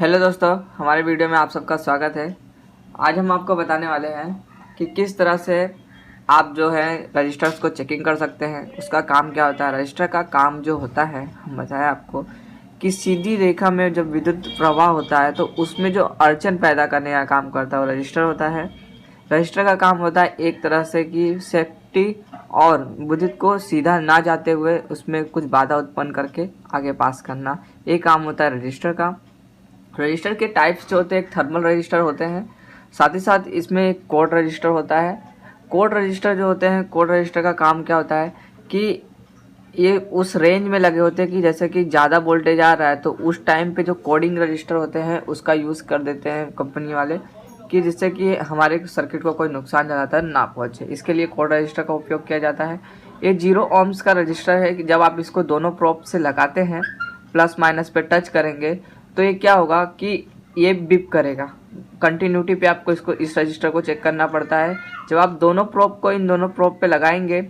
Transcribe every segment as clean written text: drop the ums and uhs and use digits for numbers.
Hello दोस्तों, हमारे video में आप सबका स्वागत है। आज हम आपको बताने वाले हैं कि किस तरह से आप जो है रजिस्टर्स को चेकिंग कर सकते हैं, उसका काम क्या होता है। रजिस्टर का काम जो होता है, हम बताएं आपको कि सीधी रेखा में जब विद्युत प्रवाह होता है तो उसमें जो अड़चन पैदा करने का काम करता है वो रजिस्टर होता है। रजिस्टर का काम होता है एक तरह से कि सेफ्टी और विद्युत को सीधा ना जाते हुए उसमें कुछ बाधा उत्पन्न करके आगे पास करना, ये काम होता है रजिस्टर का। रजिस्टर के टाइप्स जो होते हैं, एक थर्मल रजिस्टर होते हैं, साथ ही साथ इसमें एक कोड रजिस्टर होता है। कोड रजिस्टर जो होते हैं, कोड रजिस्टर का काम क्या होता है कि ये उस रेंज में लगे होते हैं कि जैसे कि ज़्यादा वोल्टेज आ रहा है तो उस टाइम पे जो कोडिंग रजिस्टर होते हैं उसका यूज़ कर देते हैं कंपनी वाले, कि जिससे कि हमारे सर्किट को कोई नुकसान ज़्यादातर ना पहुँचे। इसके लिए कोड रजिस्टर का उपयोग किया जाता है। ये 0 ohms का रजिस्टर है कि जब आप इसको दोनों प्रोब से लगाते हैं, प्लस माइनस पे टच करेंगे तो ये क्या होगा कि ये बिप करेगा। कंटिन्यूटी पे आपको इसको इस रजिस्टर को चेक करना पड़ता है। जब आप दोनों प्रोब को इन दोनों प्रोब पे लगाएंगे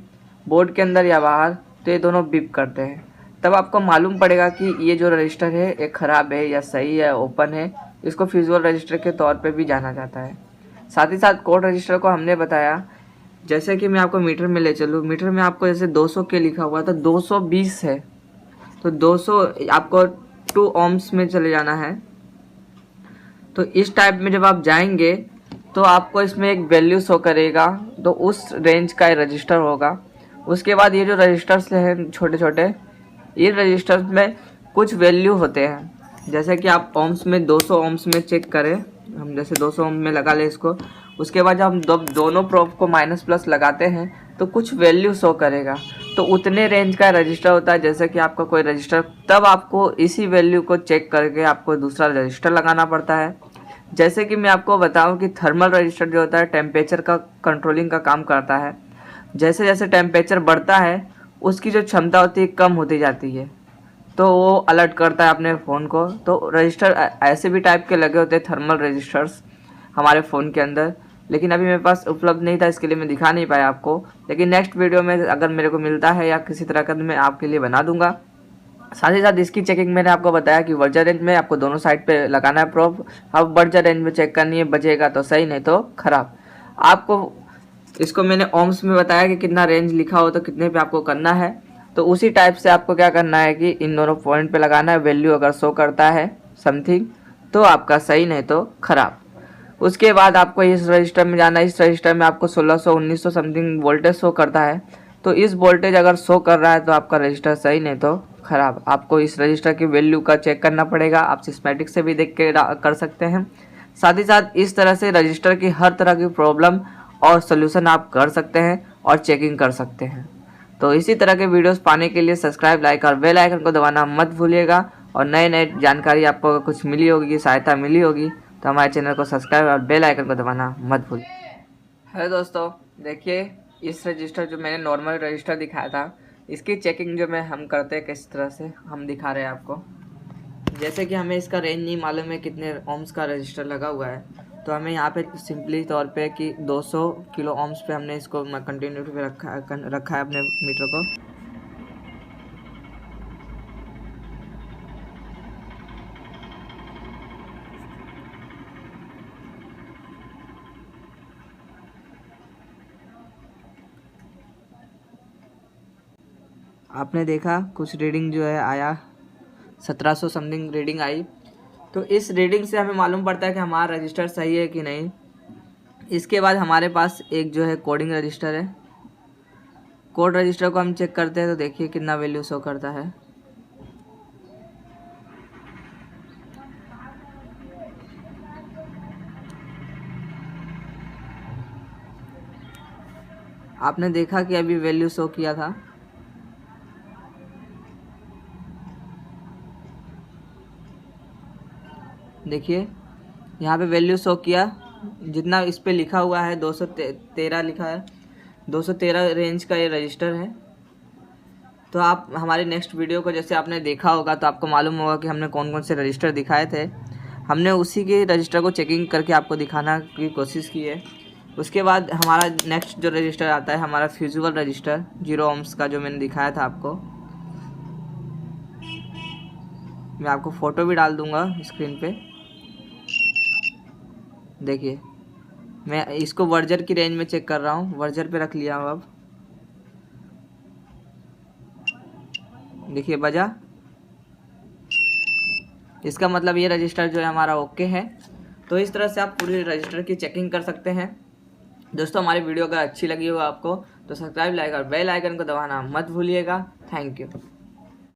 बोर्ड के अंदर या बाहर, तो ये दोनों बिप करते हैं। तब आपको मालूम पड़ेगा कि ये जो रजिस्टर है ये ख़राब है या सही है, ओपन है। इसको फ्यूजुअल रजिस्टर के तौर पे भी जाना जाता है। साथ ही साथ कोड रजिस्टर को हमने बताया, जैसे कि मैं आपको मीटर में ले चलूँ, मीटर में आपको जैसे 200 के लिखा हुआ था, 220 है तो 200 आपको 2 ohms में चले जाना है। तो इस टाइप में जब आप जाएंगे तो आपको इसमें एक वैल्यू शो करेगा, तो उस रेंज का रजिस्टर होगा। उसके बाद ये जो रजिस्टर्स हैं छोटे छोटे, ये रजिस्टर्स में कुछ वैल्यू होते हैं। जैसे कि आप ohms में 200 ohms में चेक करें, हम जैसे 200 ohms में लगा ले इसको। उसके बाद जब हम दोनों प्रोब को माइनस प्लस लगाते हैं तो कुछ वैल्यू शो करेगा, तो उतने रेंज का रजिस्टर होता है। जैसे कि आपका कोई रजिस्टर, तब आपको इसी वैल्यू को चेक करके आपको दूसरा रजिस्टर लगाना पड़ता है। जैसे कि मैं आपको बताऊं कि थर्मल रजिस्टर जो होता है टेम्परेचर का कंट्रोलिंग का काम करता है। जैसे जैसे टेम्परेचर बढ़ता है उसकी जो क्षमता होती है कम होती जाती है, तो वो अलर्ट करता है अपने फ़ोन को। तो रजिस्टर ऐसे भी टाइप के लगे होते हैं थर्मल रजिस्टर्स हमारे फ़ोन के अंदर, लेकिन अभी मेरे पास उपलब्ध नहीं था, इसके लिए मैं दिखा नहीं पाया आपको। लेकिन नेक्स्ट वीडियो में अगर मेरे को मिलता है या किसी तरह का, मैं आपके लिए बना दूंगा। साथ ही साथ इसकी चेकिंग मैंने आपको बताया कि वर्जर रेंज में आपको दोनों साइड पे लगाना है प्रोब। अब वर्जर रेंज में चेक करनी है, बजेगा तो सही, नहीं तो खराब। आपको इसको मैंने ohms में बताया कि कितना रेंज लिखा हो तो कितने पे आपको करना है। तो उसी टाइप से आपको क्या करना है कि इन दोनों पॉइंट पे लगाना है। वैल्यू अगर शो करता है समथिंग तो आपका सही, नहीं तो खराब। उसके बाद आपको इस रजिस्टर में जाना है। इस रजिस्टर में आपको 1600 1900 समथिंग वोल्टेज शो करता है, तो इस वोल्टेज अगर शो कर रहा है तो आपका रजिस्टर सही, नहीं तो खराब। आपको इस रजिस्टर की वैल्यू का चेक करना पड़ेगा। आप सिस्मेटिक से भी देख के कर सकते हैं। साथ ही साथ इस तरह से रजिस्टर की हर तरह की प्रॉब्लम और सोल्यूशन आप कर सकते हैं और चेकिंग कर सकते हैं। तो इसी तरह के वीडियोस पाने के लिए सब्सक्राइब, लाइक और बेल आइकन को दबाना मत भूलिएगा। और नए नए जानकारी आपको कुछ मिली होगी, सहायता मिली होगी, तो हमारे चैनल को सब्सक्राइब और बेल आइकन को दबाना मत भूलिए। हेलो दोस्तों, देखिए इस रजिस्टर जो मैंने नॉर्मल रजिस्टर दिखाया था, इसकी चेकिंग जो हम करते हैं किस तरह से हम दिखा रहे हैं आपको। जैसे कि हमें इसका रेंज नहीं मालूम है कितने ohms का रजिस्टर लगा हुआ है, तो हमें यहाँ पे सिंपली तौर पे कि 200 किलो ohms पे हमने इसको कंटिन्यूटी पे रखा है अपने मीटर को। आपने देखा कुछ रीडिंग जो है आया, 1700 समथिंग रीडिंग आई। तो इस रीडिंग से हमें मालूम पड़ता है कि हमारा रजिस्टर सही है कि नहीं। इसके बाद हमारे पास एक जो है कोडिंग रजिस्टर है। कोड रजिस्टर को हम चेक करते हैं तो देखिए कितना वैल्यू शो करता है। आपने देखा कि अभी वैल्यू शो किया था। देखिए यहाँ पे वैल्यू शो किया, जितना इस पे लिखा हुआ है 213 लिखा है, 213 रेंज का ये रजिस्टर है। तो आप हमारी नेक्स्ट वीडियो को जैसे आपने देखा होगा तो आपको मालूम होगा कि हमने कौन कौन से रजिस्टर दिखाए थे। हमने उसी के रजिस्टर को चेकिंग करके आपको दिखाना की कोशिश की है। उसके बाद हमारा नेक्स्ट जो रजिस्टर आता है हमारा फ्यूजिबल रजिस्टर 0 ohms का, जो मैंने दिखाया था आपको। मैं आपको फ़ोटो भी डाल दूँगा स्क्रीन पे। देखिए मैं इसको वर्जर की रेंज में चेक कर रहा हूँ, वर्जर पे रख लिया हूँ। अब देखिए बजा, इसका मतलब ये रजिस्टर जो है हमारा ओके है। तो इस तरह से आप पूरी रजिस्टर की चेकिंग कर सकते हैं। दोस्तों हमारी वीडियो अगर अच्छी लगी हो आपको तो सब्सक्राइब, लाइक और बेल आइकन को दबाना मत भूलिएगा। Thank you.